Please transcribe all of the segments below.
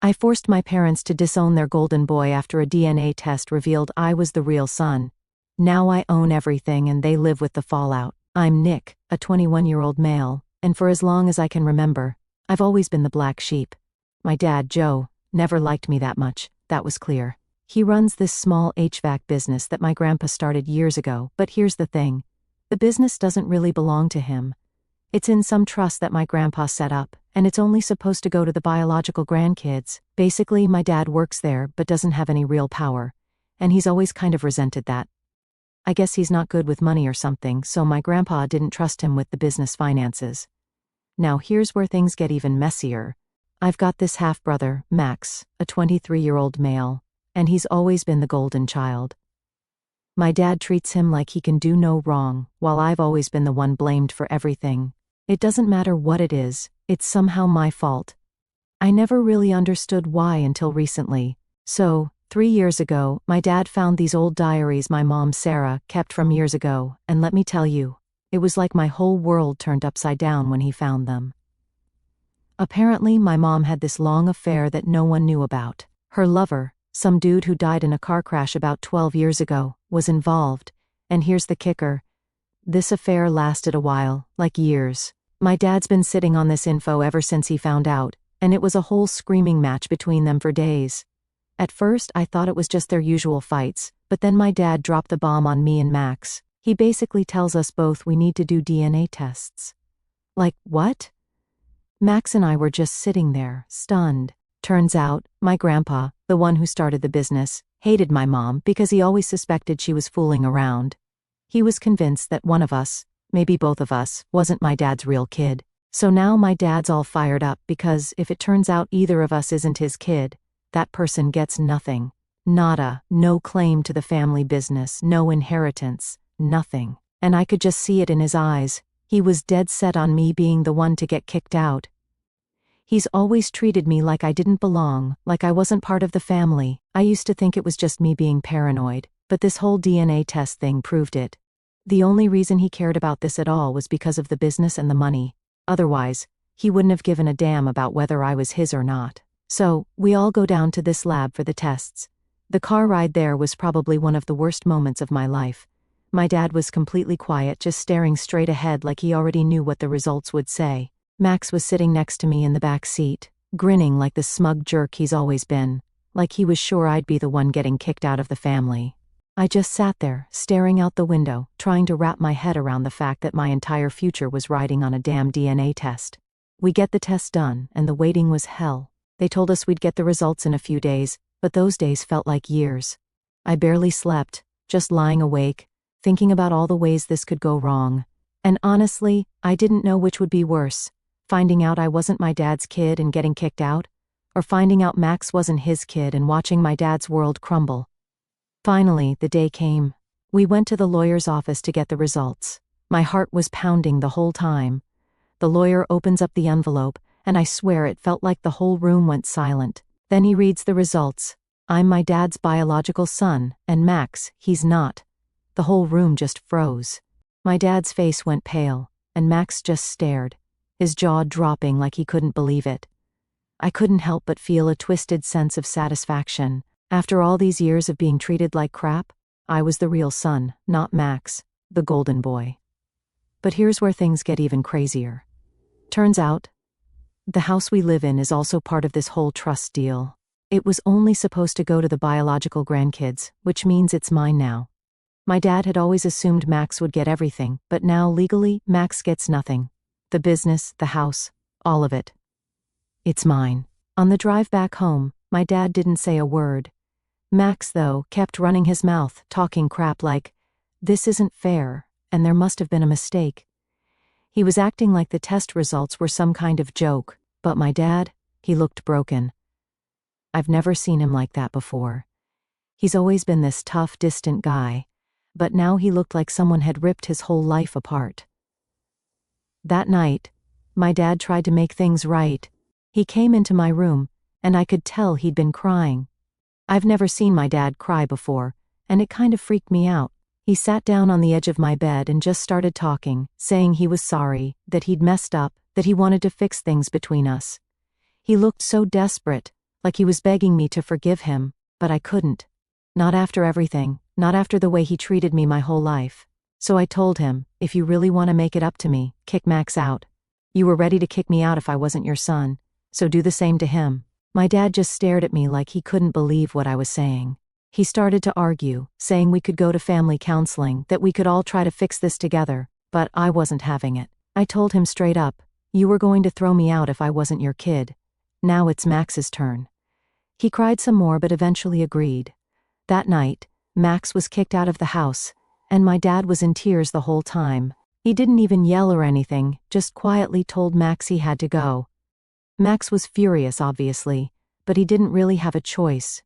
I forced my parents to disown their golden boy after a DNA test revealed I was the real son. Now I own everything and they live with the fallout. I'm Nick, a 21-year-old male, and for as long as I can remember, I've always been the black sheep. My dad, Joe, never liked me that much, that was clear. He runs this small HVAC business that my grandpa started years ago, but here's the thing. The business doesn't really belong to him. It's in some trust that my grandpa set up, and it's only supposed to go to the biological grandkids. Basically, my dad works there but doesn't have any real power, and he's always kind of resented that. I guess he's not good with money or something, so my grandpa didn't trust him with the business finances. Now here's where things get even messier. I've got this half-brother, Max, a 23-year-old male, and he's always been the golden child. My dad treats him like he can do no wrong, while I've always been the one blamed for everything. It doesn't matter what it is, it's somehow my fault. I never really understood why until recently. So, 3 years ago, my dad found these old diaries my mom, Sarah, kept from years ago, and let me tell you, it was like my whole world turned upside down when he found them. Apparently, my mom had this long affair that no one knew about. Her lover, some dude who died in a car crash about 12 years ago, was involved, and here's the kicker. This affair lasted a while, like years. My dad's been sitting on this info ever since he found out, and it was a whole screaming match between them for days. At first, I thought it was just their usual fights, but then my dad dropped the bomb on me and Max. He basically tells us both we need to do DNA tests. Like, what? Max and I were just sitting there, stunned. Turns out, my grandpa, the one who started the business, hated my mom because he always suspected she was fooling around. He was convinced that one of us, maybe both of us, wasn't my dad's real kid. So now my dad's all fired up because if it turns out either of us isn't his kid, that person gets nothing. Nada, no claim to the family business, no inheritance, nothing. And I could just see it in his eyes. He was dead set on me being the one to get kicked out. He's always treated me like I didn't belong, like I wasn't part of the family. I used to think it was just me being paranoid, but this whole DNA test thing proved it. The only reason he cared about this at all was because of the business and the money. Otherwise, he wouldn't have given a damn about whether I was his or not. So, we all go down to this lab for the tests. The car ride there was probably one of the worst moments of my life. My dad was completely quiet, just staring straight ahead like he already knew what the results would say. Max was sitting next to me in the back seat, grinning like the smug jerk he's always been, like he was sure I'd be the one getting kicked out of the family. I just sat there, staring out the window, trying to wrap my head around the fact that my entire future was riding on a damn DNA test. We get the test done, and the waiting was hell. They told us we'd get the results in a few days, but those days felt like years. I barely slept, just lying awake, thinking about all the ways this could go wrong. And honestly, I didn't know which would be worse, finding out I wasn't my dad's kid and getting kicked out, or finding out Max wasn't his kid and watching my dad's world crumble. Finally, the day came. We went to the lawyer's office to get the results. My heart was pounding the whole time. The lawyer opens up the envelope, and I swear it felt like the whole room went silent. Then he reads the results. I'm my dad's biological son, and Max, he's not. The whole room just froze. My dad's face went pale, and Max just stared, his jaw dropping like he couldn't believe it. I couldn't help but feel a twisted sense of satisfaction. After all these years of being treated like crap, I was the real son, not Max, the golden boy. But here's where things get even crazier. Turns out, the house we live in is also part of this whole trust deal. It was only supposed to go to the biological grandkids, which means it's mine now. My dad had always assumed Max would get everything, but now legally, Max gets nothing. The business, the house, all of it. It's mine. On the drive back home, my dad didn't say a word. Max, though, kept running his mouth, talking crap like, "This isn't fair, and there must have been a mistake." He was acting like the test results were some kind of joke, but my dad, he looked broken. I've never seen him like that before. He's always been this tough, distant guy, but now he looked like someone had ripped his whole life apart. That night, my dad tried to make things right. He came into my room, and I could tell he'd been crying. I've never seen my dad cry before, and it kind of freaked me out. He sat down on the edge of my bed and just started talking, saying he was sorry, that he'd messed up, that he wanted to fix things between us. He looked so desperate, like he was begging me to forgive him, but I couldn't. Not after everything, not after the way he treated me my whole life. So I told him, if you really want to make it up to me, kick Max out. You were ready to kick me out if I wasn't your son, so do the same to him. My dad just stared at me like he couldn't believe what I was saying. He started to argue, saying we could go to family counseling, that we could all try to fix this together, but I wasn't having it. I told him straight up, you were going to throw me out if I wasn't your kid. Now it's Max's turn. He cried some more but eventually agreed. That night, Max was kicked out of the house, and my dad was in tears the whole time. He didn't even yell or anything, just quietly told Max he had to go. Max was furious, obviously, but he didn't really have a choice.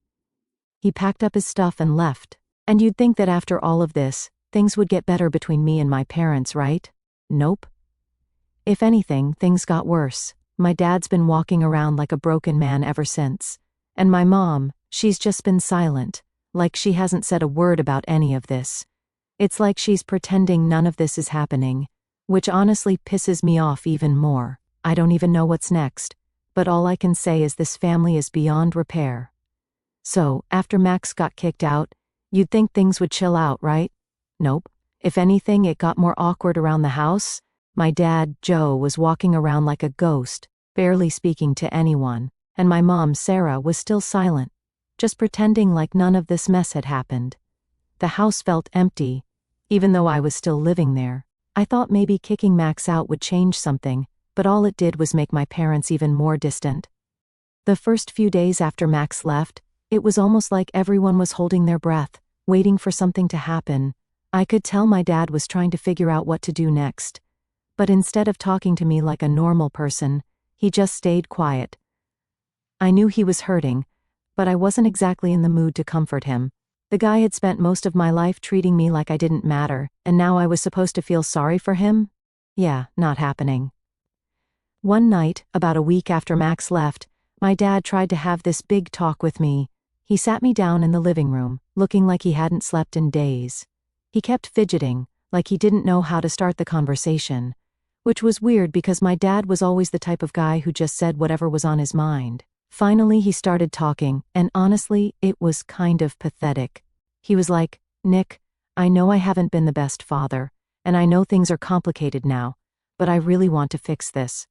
He packed up his stuff and left. And you'd think that after all of this, things would get better between me and my parents, right? Nope. If anything, things got worse. My dad's been walking around like a broken man ever since. And my mom, she's just been silent, like she hasn't said a word about any of this. It's like she's pretending none of this is happening, which honestly pisses me off even more. I don't even know what's next, but all I can say is this family is beyond repair. So, after Max got kicked out, you'd think things would chill out, right? Nope. If anything, it got more awkward around the house. My dad, Joe, was walking around like a ghost, barely speaking to anyone, and my mom, Sarah, was still silent, just pretending like none of this mess had happened. The house felt empty, even though I was still living there. I thought maybe kicking Max out would change something, but all it did was make my parents even more distant. The first few days after Max left, it was almost like everyone was holding their breath, waiting for something to happen. I could tell my dad was trying to figure out what to do next. But instead of talking to me like a normal person, he just stayed quiet. I knew he was hurting, but I wasn't exactly in the mood to comfort him. The guy had spent most of my life treating me like I didn't matter, and now I was supposed to feel sorry for him? Yeah, not happening. One night, about a week after Max left, my dad tried to have this big talk with me. He sat me down in the living room, looking like he hadn't slept in days. He kept fidgeting, like he didn't know how to start the conversation, which was weird because my dad was always the type of guy who just said whatever was on his mind. Finally, he started talking, and honestly, it was kind of pathetic. He was like, Nick, I know I haven't been the best father, and I know things are complicated now, but I really want to fix this.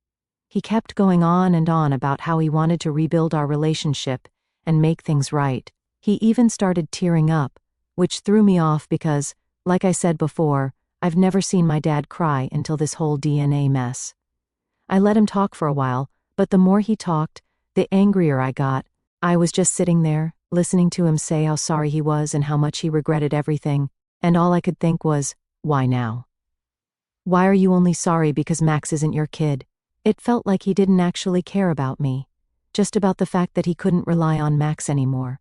He kept going on and on about how he wanted to rebuild our relationship and make things right. He even started tearing up, which threw me off because, like I said before, I've never seen my dad cry until this whole DNA mess. I let him talk for a while, but the more he talked, the angrier I got. I was just sitting there, listening to him say how sorry he was and how much he regretted everything, and all I could think was, why now? Why are you only sorry because Max isn't your kid? It felt like he didn't actually care about me, just about the fact that he couldn't rely on Max anymore.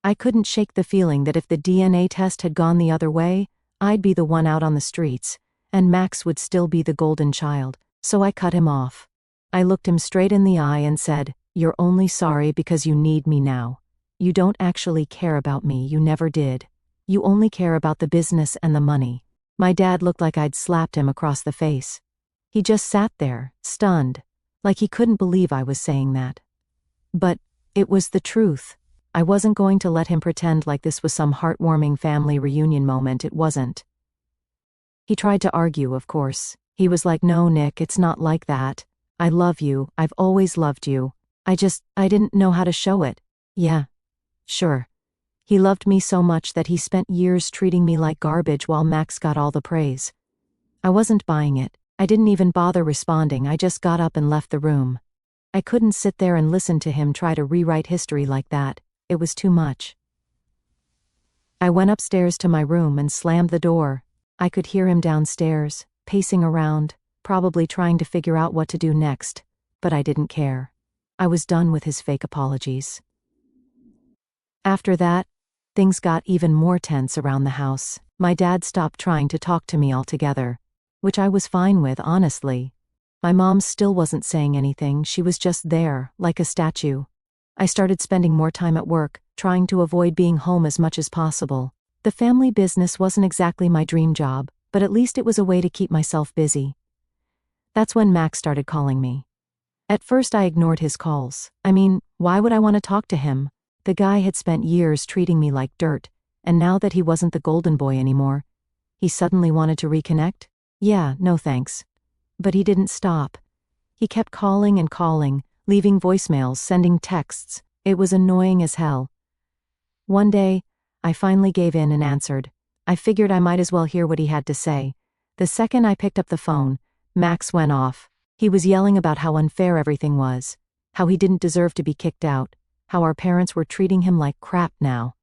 I couldn't shake the feeling that if the DNA test had gone the other way, I'd be the one out on the streets, and Max would still be the golden child, so I cut him off. I looked him straight in the eye and said, "You're only sorry because you need me now. You don't actually care about me, you never did. You only care about the business and the money." My dad looked like I'd slapped him across the face. He just sat there, stunned, like he couldn't believe I was saying that. But it was the truth. I wasn't going to let him pretend like this was some heartwarming family reunion moment. It wasn't. He tried to argue, of course. He was like, "No, Nick, it's not like that. I love you, I've always loved you. I didn't know how to show it." Yeah, sure. He loved me so much that he spent years treating me like garbage while Max got all the praise. I wasn't buying it. I didn't even bother responding. I just got up and left the room. I couldn't sit there and listen to him try to rewrite history like that. It was too much. I went upstairs to my room and slammed the door. I could hear him downstairs, pacing around, probably trying to figure out what to do next, but I didn't care. I was done with his fake apologies. After that, things got even more tense around the house. My dad stopped trying to talk to me altogether, which I was fine with, honestly. My mom still wasn't saying anything. She was just there, like a statue. I started spending more time at work, trying to avoid being home as much as possible. The family business wasn't exactly my dream job, but at least it was a way to keep myself busy. That's when Max started calling me. At first I ignored his calls. I mean, why would I want to talk to him? The guy had spent years treating me like dirt, and now that he wasn't the golden boy anymore, he suddenly wanted to reconnect? Yeah, no thanks. But he didn't stop. He kept calling and calling, leaving voicemails, sending texts. It was annoying as hell. One day, I finally gave in and answered. I figured I might as well hear what he had to say. The second I picked up the phone, Max went off. He was yelling about how unfair everything was, how he didn't deserve to be kicked out, how our parents were treating him like crap now.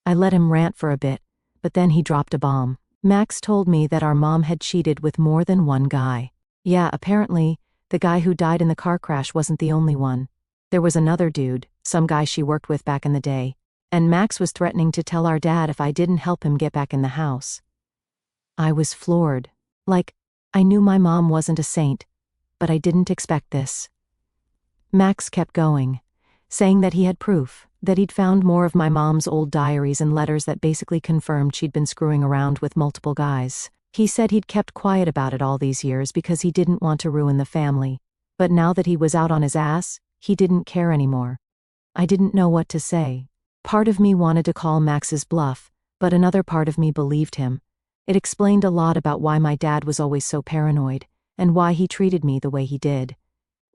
I let him rant for a bit, but then he dropped a bomb. Max told me that our mom had cheated with more than one guy. Yeah, apparently, the guy who died in the car crash wasn't the only one. There was another dude, some guy she worked with back in the day, and Max was threatening to tell our dad if I didn't help him get back in the house. I was floored. Like, I knew my mom wasn't a saint, but I didn't expect this. Max kept going, saying that he had proof, that he'd found more of my mom's old diaries and letters that basically confirmed she'd been screwing around with multiple guys. He said he'd kept quiet about it all these years because he didn't want to ruin the family, but now that he was out on his ass, he didn't care anymore. I didn't know what to say. Part of me wanted to call Max's bluff, but another part of me believed him. It explained a lot about why my dad was always so paranoid, and why he treated me the way he did.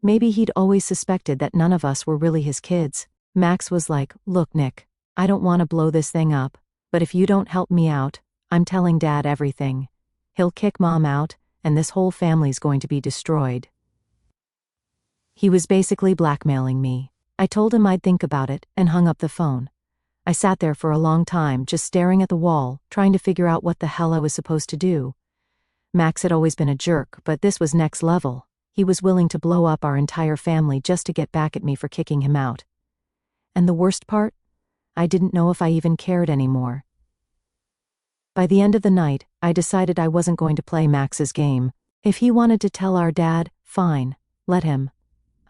Maybe he'd always suspected that none of us were really his kids. Max was like, "Look, Nick, I don't want to blow this thing up, but if you don't help me out, I'm telling Dad everything. He'll kick Mom out, and this whole family's going to be destroyed." He was basically blackmailing me. I told him I'd think about it, and hung up the phone. I sat there for a long time, just staring at the wall, trying to figure out what the hell I was supposed to do. Max had always been a jerk, but this was next level. He was willing to blow up our entire family just to get back at me for kicking him out. And the worst part? I didn't know if I even cared anymore. By the end of the night, I decided I wasn't going to play Max's game. If he wanted to tell our dad, fine, let him.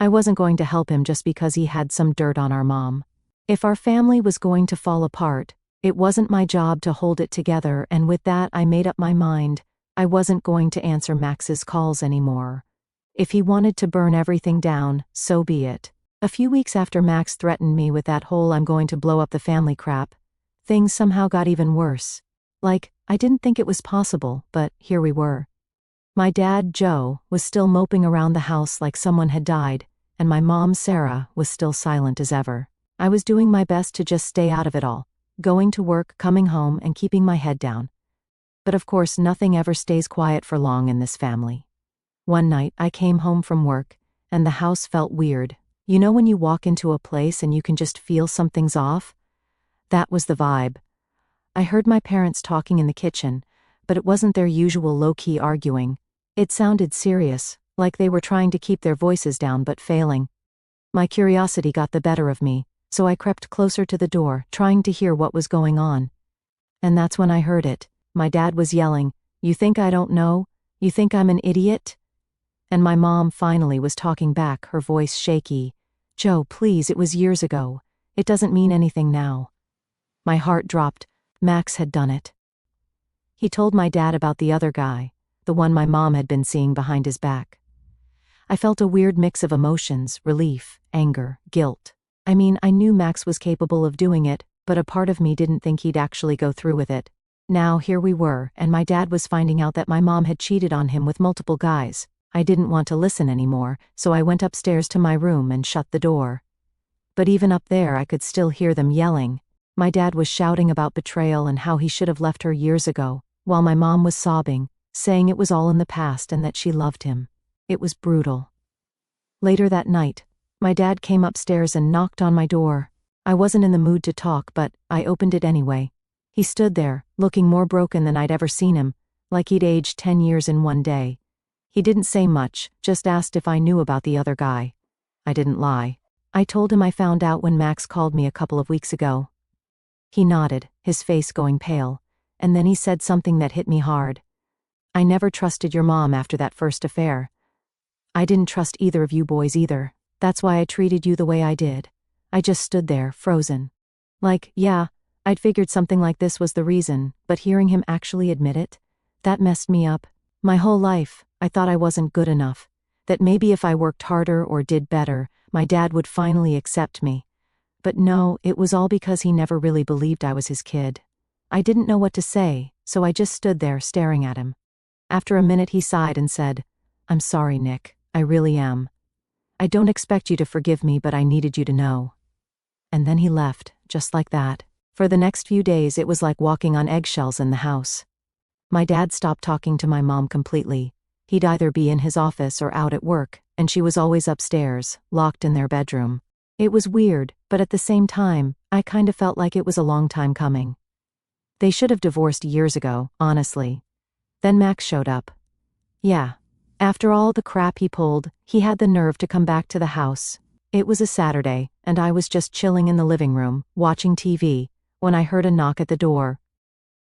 I wasn't going to help him just because he had some dirt on our mom. If our family was going to fall apart, it wasn't my job to hold it together, and with that I made up my mind. I wasn't going to answer Max's calls anymore. If he wanted to burn everything down, so be it. A few weeks after Max threatened me with that whole "I'm going to blow up the family" crap, things somehow got even worse. Like, I didn't think it was possible, but here we were. My dad, Joe, was still moping around the house like someone had died, and my mom, Sarah, was still silent as ever. I was doing my best to just stay out of it all, going to work, coming home, and keeping my head down. But of course, nothing ever stays quiet for long in this family. One night, I came home from work, and the house felt weird. You know when you walk into a place and you can just feel something's off? That was the vibe. I heard my parents talking in the kitchen, but it wasn't their usual low-key arguing. It sounded serious, like they were trying to keep their voices down but failing. My curiosity got the better of me, so I crept closer to the door, trying to hear what was going on. And that's when I heard it. My dad was yelling, "You think I don't know? You think I'm an idiot?" And my mom finally was talking back, her voice shaky. "Joe, please, it was years ago. It doesn't mean anything now." My heart dropped. Max had done it. He told my dad about the other guy, the one my mom had been seeing behind his back. I felt a weird mix of emotions, relief, anger, guilt. I mean, I knew Max was capable of doing it, but a part of me didn't think he'd actually go through with it. Now, here we were, and my dad was finding out that my mom had cheated on him with multiple guys. I didn't want to listen anymore, so I went upstairs to my room and shut the door. But even up there, I could still hear them yelling. My dad was shouting about betrayal and how he should have left her years ago, while my mom was sobbing, saying it was all in the past and that she loved him. It was brutal. Later that night, my dad came upstairs and knocked on my door. I wasn't in the mood to talk, but I opened it anyway. He stood there, looking more broken than I'd ever seen him, like he'd aged 10 years in one day. He didn't say much, just asked if I knew about the other guy. I didn't lie. I told him I found out when Max called me a couple of weeks ago. He nodded, his face going pale, and then he said something that hit me hard. "I never trusted your mom after that first affair. I didn't trust either of you boys either. That's why I treated you the way I did." I just stood there, frozen. Like, yeah, I'd figured something like this was the reason, but hearing him actually admit it, that messed me up. My whole life, I thought I wasn't good enough. that maybe if I worked harder or did better, my dad would finally accept me. But no, it was all because he never really believed I was his kid. I didn't know what to say, so I just stood there staring at him. After a minute he sighed and said, "I'm sorry, Nick, I really am. I don't expect you to forgive me, but I needed you to know." And then he left, just like that. For the next few days it was like walking on eggshells in the house. My dad stopped talking to my mom completely. He'd either be in his office or out at work, and she was always upstairs, locked in their bedroom. It was weird, but at the same time, I kind of felt like it was a long time coming. They should have divorced years ago, honestly. Then Max showed up. Yeah. After all the crap he pulled, he had the nerve to come back to the house. It was a Saturday, and I was just chilling in the living room, watching TV, when I heard a knock at the door.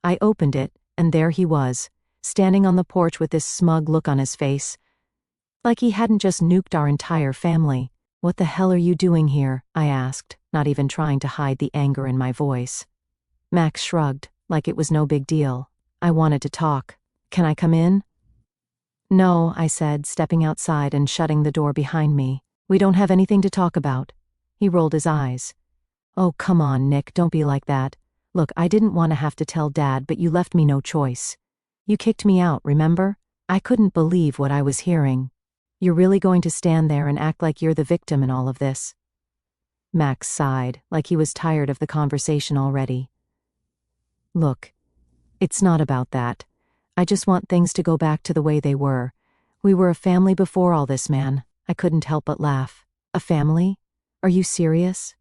I opened it, and there he was, standing on the porch with this smug look on his face. Like he hadn't just nuked our entire family. "What the hell are you doing here?" I asked, not even trying to hide the anger in my voice. Max shrugged, like it was no big deal. "I wanted to talk. Can I come in?" "No," I said, stepping outside and shutting the door behind me. "We don't have anything to talk about." He rolled his eyes. "Oh, come on, Nick, don't be like that. Look, I didn't want to have to tell Dad, but you left me no choice. You kicked me out, remember? I couldn't believe what I was hearing. You're really going to stand there and act like you're the victim in all of this?" Max sighed, like he was tired of the conversation already. "Look, it's not about that. I just want things to go back to the way they were. We were a family before all this, man." I couldn't help but laugh. "A family? Are you serious?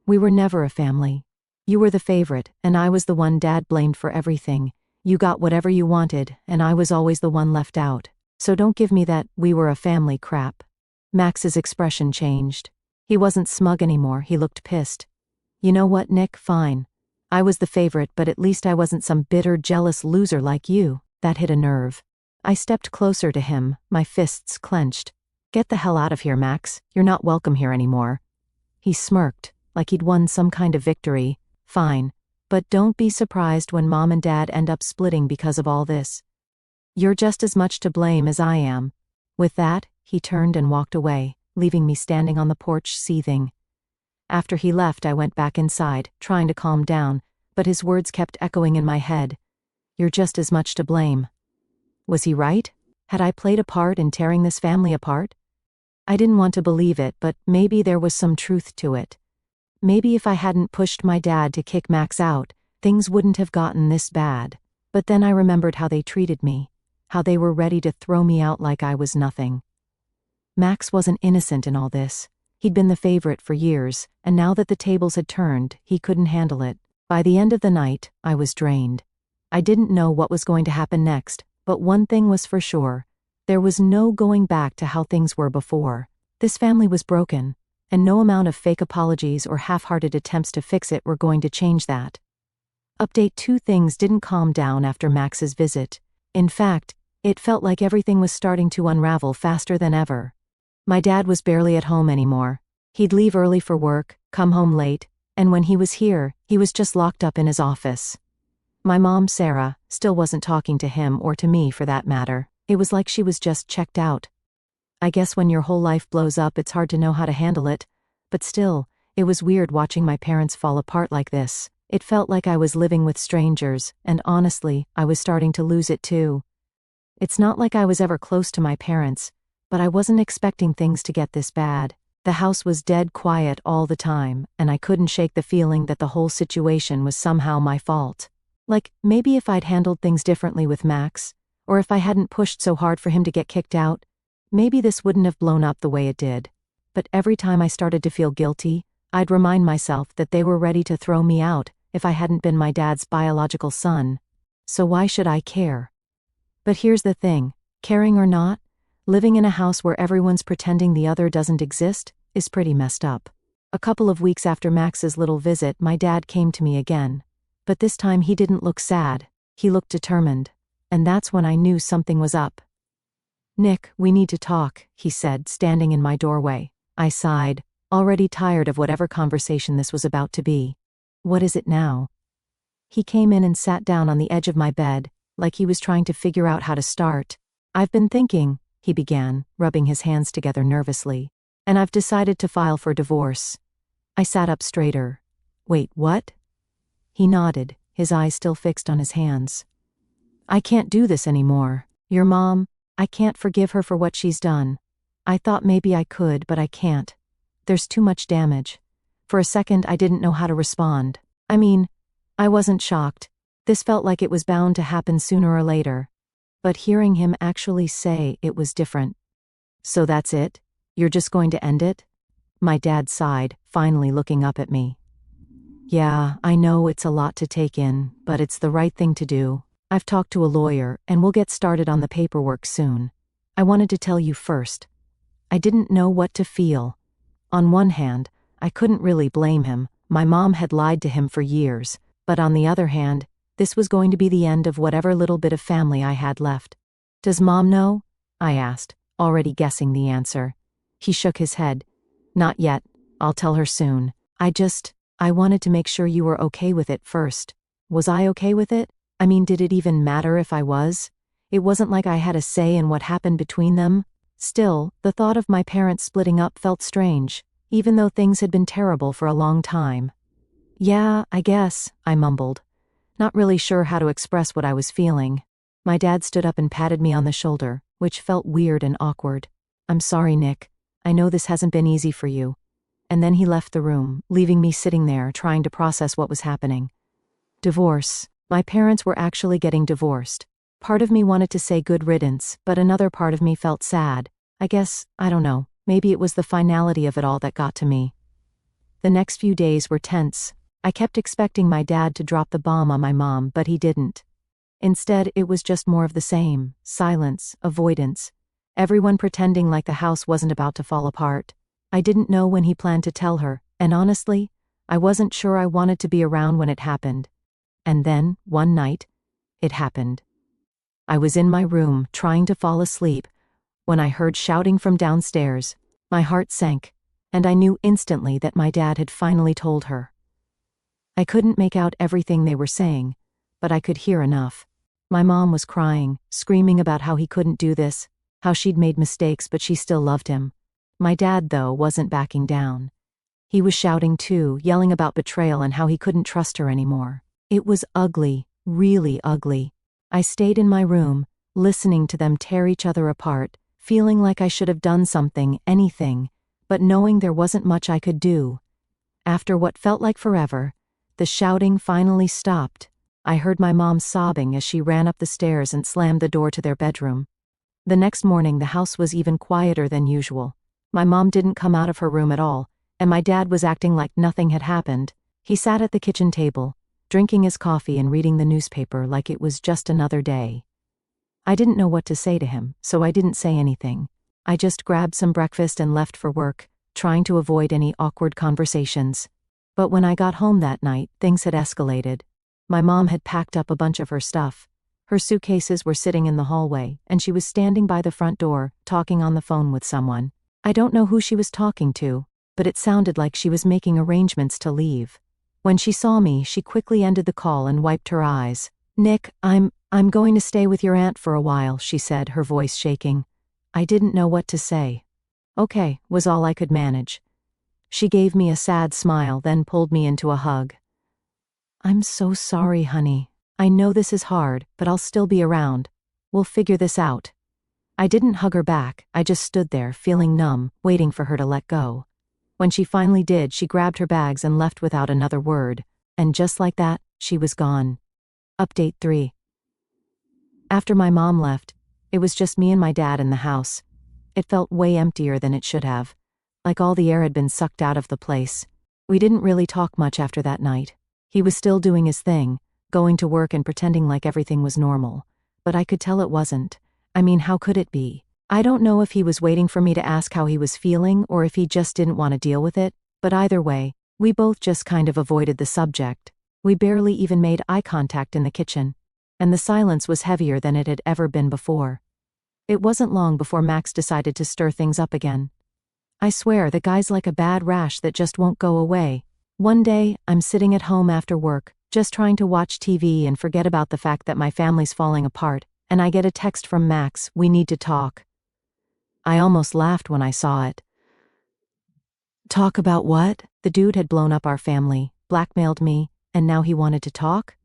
We were never a family. You were the favorite, and I was the one Dad blamed for everything. You got whatever you wanted, and I was always the one left out. So don't give me that 'we were a family' crap." Max's expression changed. He wasn't smug anymore, he looked pissed. "You know what, Nick, fine. I was the favorite, but at least I wasn't some bitter, jealous loser like you." That hit a nerve. I stepped closer to him, my fists clenched. "Get the hell out of here, Max. You're not welcome here anymore." He smirked, like he'd won some kind of victory. "Fine. But don't be surprised when Mom and Dad end up splitting because of all this. You're just as much to blame as I am." With that, he turned and walked away, leaving me standing on the porch seething. After he left, I went back inside, trying to calm down, but his words kept echoing in my head. "You're just as much to blame." Was he right? Had I played a part in tearing this family apart? I didn't want to believe it, but maybe there was some truth to it. Maybe if I hadn't pushed my dad to kick Max out, things wouldn't have gotten this bad. But then I remembered how they treated me, how they were ready to throw me out like I was nothing. Max wasn't innocent in all this. He'd been the favorite for years, and now that the tables had turned, he couldn't handle it. By the end of the night, I was drained. I didn't know what was going to happen next, but one thing was for sure. There was no going back to how things were before. This family was broken, and no amount of fake apologies or half-hearted attempts to fix it were going to change that. Update 2: things didn't calm down after Max's visit. In fact, it felt like everything was starting to unravel faster than ever. My dad was barely at home anymore. He'd leave early for work, come home late, and when he was here, he was just locked up in his office. My mom, Sarah, still wasn't talking to him or to me for that matter. It was like she was just checked out. I guess when your whole life blows up, it's hard to know how to handle it. But still, it was weird watching my parents fall apart like this. It felt like I was living with strangers, and honestly, I was starting to lose it too. It's not like I was ever close to my parents, but I wasn't expecting things to get this bad. The house was dead quiet all the time, and I couldn't shake the feeling that the whole situation was somehow my fault. Like, maybe if I'd handled things differently with Max, or if I hadn't pushed so hard for him to get kicked out, maybe this wouldn't have blown up the way it did. But every time I started to feel guilty, I'd remind myself that they were ready to throw me out if I hadn't been my dad's biological son. So why should I care? But here's the thing, caring or not, living in a house where everyone's pretending the other doesn't exist is pretty messed up. A couple of weeks after Max's little visit, my dad came to me again. But this time he didn't look sad, he looked determined. And that's when I knew something was up. "Nick, we need to talk," he said, standing in my doorway. I sighed, already tired of whatever conversation this was about to be. "What is it now?" He came in and sat down on the edge of my bed, like he was trying to figure out how to start. "I've been thinking," he began, rubbing his hands together nervously. And I've decided to file for divorce. I sat up straighter. Wait, what? He nodded, his eyes still fixed on his hands. I can't do this anymore. Your mom, I can't forgive her for what she's done. I thought maybe I could, but I can't. There's too much damage. For a second, I didn't know how to respond. I mean, I wasn't shocked. This felt like it was bound to happen sooner or later. But hearing him actually say it was different. So that's it? You're just going to end it? My dad sighed, finally looking up at me. Yeah, I know it's a lot to take in, but it's the right thing to do. I've talked to a lawyer, and we'll get started on the paperwork soon. I wanted to tell you first. I didn't know what to feel. On one hand, I couldn't really blame him. My mom had lied to him for years. But on the other hand, this was going to be the end of whatever little bit of family I had left. Does Mom know? I asked, already guessing the answer. He shook his head. Not yet. I'll tell her soon. I wanted to make sure you were okay with it first. Was I okay with it? I mean, did it even matter if I was? It wasn't like I had a say in what happened between them. Still, the thought of my parents splitting up felt strange, even though things had been terrible for a long time. Yeah, I guess, I mumbled, not really sure how to express what I was feeling. My dad stood up and patted me on the shoulder, which felt weird and awkward. I'm sorry, Nick. I know this hasn't been easy for you. And then he left the room, leaving me sitting there trying to process what was happening. Divorce. My parents were actually getting divorced. Part of me wanted to say good riddance, but another part of me felt sad. I guess, I don't know, maybe it was the finality of it all that got to me. The next few days were tense. I kept expecting my dad to drop the bomb on my mom, but he didn't. Instead, it was just more of the same. Silence, avoidance. Everyone pretending like the house wasn't about to fall apart. I didn't know when he planned to tell her, and honestly, I wasn't sure I wanted to be around when it happened. And then, one night, it happened. I was in my room, trying to fall asleep, when I heard shouting from downstairs. My heart sank, and I knew instantly that my dad had finally told her. I couldn't make out everything they were saying, but I could hear enough. My mom was crying, screaming about how he couldn't do this, how she'd made mistakes but she still loved him. My dad, though, wasn't backing down. He was shouting too, yelling about betrayal and how he couldn't trust her anymore. It was ugly, really ugly. I stayed in my room, listening to them tear each other apart, feeling like I should have done something, anything, but knowing there wasn't much I could do. After what felt like forever, the shouting finally stopped. I heard my mom sobbing as she ran up the stairs and slammed the door to their bedroom. The next morning, the house was even quieter than usual. My mom didn't come out of her room at all, and my dad was acting like nothing had happened. He sat at the kitchen table, drinking his coffee and reading the newspaper like it was just another day. I didn't know what to say to him, so I didn't say anything. I just grabbed some breakfast and left for work, trying to avoid any awkward conversations. But when I got home that night, things had escalated. My mom had packed up a bunch of her stuff. Her suitcases were sitting in the hallway, and she was standing by the front door, talking on the phone with someone. I don't know who she was talking to, but it sounded like she was making arrangements to leave. When she saw me, she quickly ended the call and wiped her eyes. Nick, I'm going to stay with your aunt for a while, she said, her voice shaking. I didn't know what to say. Okay, was all I could manage. She gave me a sad smile, then pulled me into a hug. I'm so sorry, honey. I know this is hard, but I'll still be around. We'll figure this out. I didn't hug her back, I just stood there, feeling numb, waiting for her to let go. When she finally did, she grabbed her bags and left without another word, and just like that, she was gone. Update 3. After my mom left, it was just me and my dad in the house. It felt way emptier than it should have, like all the air had been sucked out of the place. We didn't really talk much after that night. He was still doing his thing, going to work and pretending like everything was normal. But I could tell it wasn't. I mean, how could it be? I don't know if he was waiting for me to ask how he was feeling or if he just didn't want to deal with it, but either way, we both just kind of avoided the subject. We barely even made eye contact in the kitchen, and the silence was heavier than it had ever been before. It wasn't long before Max decided to stir things up again. I swear, the guy's like a bad rash that just won't go away. One day, I'm sitting at home after work, just trying to watch TV and forget about the fact that my family's falling apart, and I get a text from Max, "We need to talk." I almost laughed when I saw it. Talk about what? The dude had blown up our family, blackmailed me, and now he wanted to talk?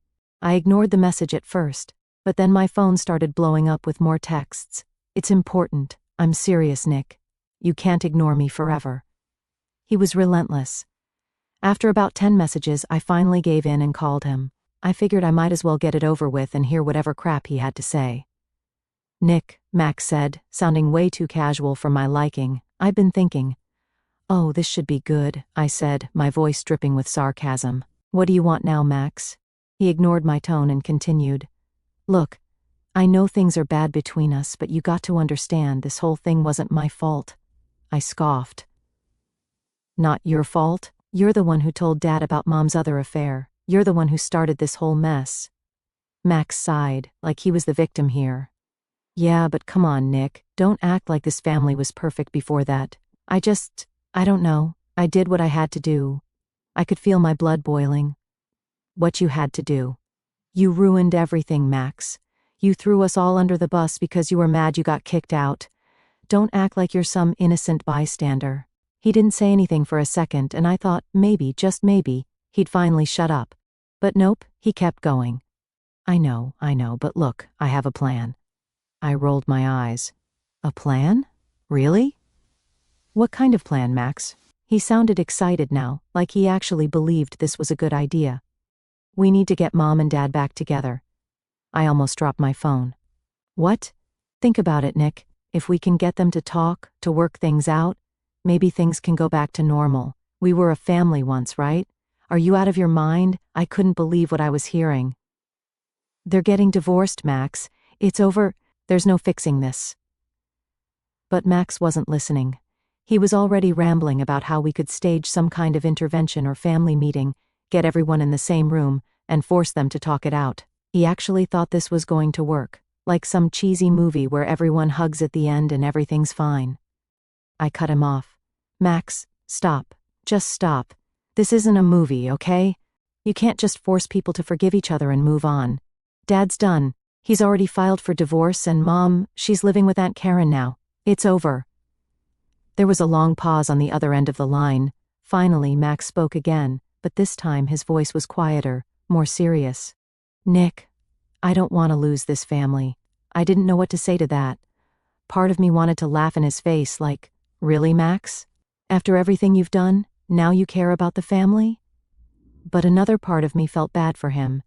I ignored the message at first, but then my phone started blowing up with more texts. It's important. I'm serious, Nick. You can't ignore me forever. He was relentless. After about 10 messages, I finally gave in and called him. I figured I might as well get it over with and hear whatever crap he had to say. Nick, Max said, sounding way too casual for my liking. I've been thinking. Oh, this should be good, I said, my voice dripping with sarcasm. What do you want now, Max? He ignored my tone and continued. Look, I know things are bad between us, but you got to understand this whole thing wasn't my fault. I scoffed. Not your fault? You're the one who told Dad about Mom's other affair. You're the one who started this whole mess. Max sighed, like he was the victim here. Yeah, but come on, Nick, don't act like this family was perfect before that. I don't know, I did what I had to do. I could feel my blood boiling. What you had to do. You ruined everything, Max. You threw us all under the bus because you were mad you got kicked out. Don't act like you're some innocent bystander. He didn't say anything for a second, and I thought, maybe, just maybe, he'd finally shut up. But nope, he kept going. I know, but look, I have a plan. I rolled my eyes. A plan? Really? What kind of plan, Max? He sounded excited now, like he actually believed this was a good idea. We need to get Mom and Dad back together. I almost dropped my phone. What? Think about it, Nick. If we can get them to talk, to work things out, maybe things can go back to normal. We were a family once, right? Are you out of your mind? I couldn't believe what I was hearing. They're getting divorced, Max. It's over. There's no fixing this. But Max wasn't listening. He was already rambling about how we could stage some kind of intervention or family meeting, get everyone in the same room, and force them to talk it out. He actually thought this was going to work, like some cheesy movie where everyone hugs at the end and everything's fine. I cut him off. Max, stop. Just stop. This isn't a movie, okay? You can't just force people to forgive each other and move on. Dad's done. He's already filed for divorce, and Mom, she's living with Aunt Karen now. It's over. There was a long pause on the other end of the line. Finally, Max spoke again, but this time his voice was quieter, more serious. Nick, I don't want to lose this family. I didn't know what to say to that. Part of me wanted to laugh in his face, like, really, Max? After everything you've done, now you care about the family? But another part of me felt bad for him.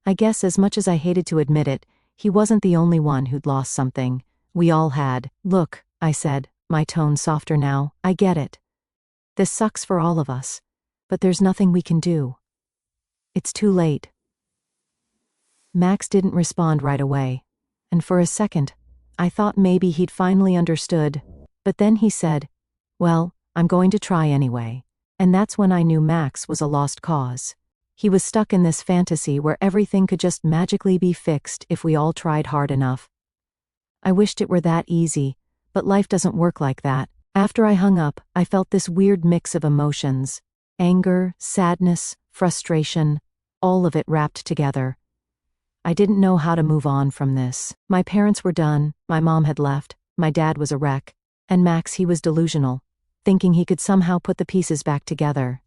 I guess as much as I hated to admit it, he wasn't the only one who'd lost something. We all had. Look, I said, my tone softer now, I get it. This sucks for all of us, but there's nothing we can do. It's too late. Max didn't respond right away, and for a second, I thought maybe he'd finally understood, but then he said, well, I'm going to try anyway. And that's when I knew Max was a lost cause. He was stuck in this fantasy where everything could just magically be fixed if we all tried hard enough. I wished it were that easy, but life doesn't work like that. After I hung up, I felt this weird mix of emotions. Anger, sadness, frustration, all of it wrapped together. I didn't know how to move on from this. My parents were done, my mom had left, my dad was a wreck, and Max, he was delusional, thinking he could somehow put the pieces back together.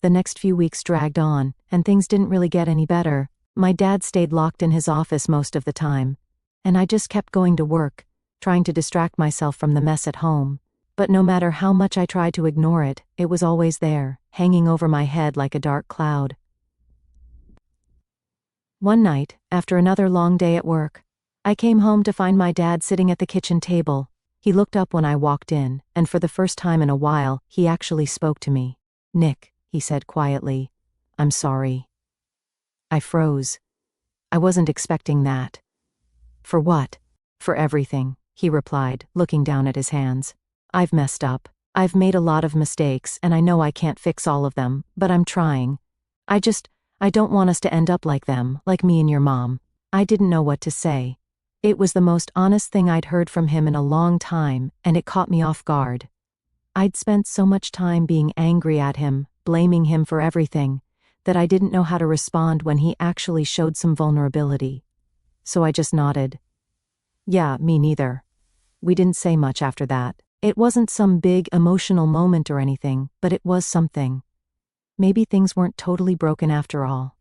The next few weeks dragged on, and things didn't really get any better. My dad stayed locked in his office most of the time, and I just kept going to work, trying to distract myself from the mess at home. But no matter how much I tried to ignore it, it was always there, hanging over my head like a dark cloud. One night, after another long day at work, I came home to find my dad sitting at the kitchen table. He looked up when I walked in, and for the first time in a while, he actually spoke to me. Nick, he said quietly, I'm sorry. I froze. I wasn't expecting that. For what? For everything, he replied, looking down at his hands. I've messed up. I've made a lot of mistakes, and I know I can't fix all of them, but I'm trying. I don't want us to end up like them, like me and your mom. I didn't know what to say. It was the most honest thing I'd heard from him in a long time, and it caught me off guard. I'd spent so much time being angry at him, blaming him for everything, that I didn't know how to respond when he actually showed some vulnerability. So I just nodded. Yeah, me neither. We didn't say much after that. It wasn't some big emotional moment or anything, but it was something. Maybe things weren't totally broken after all.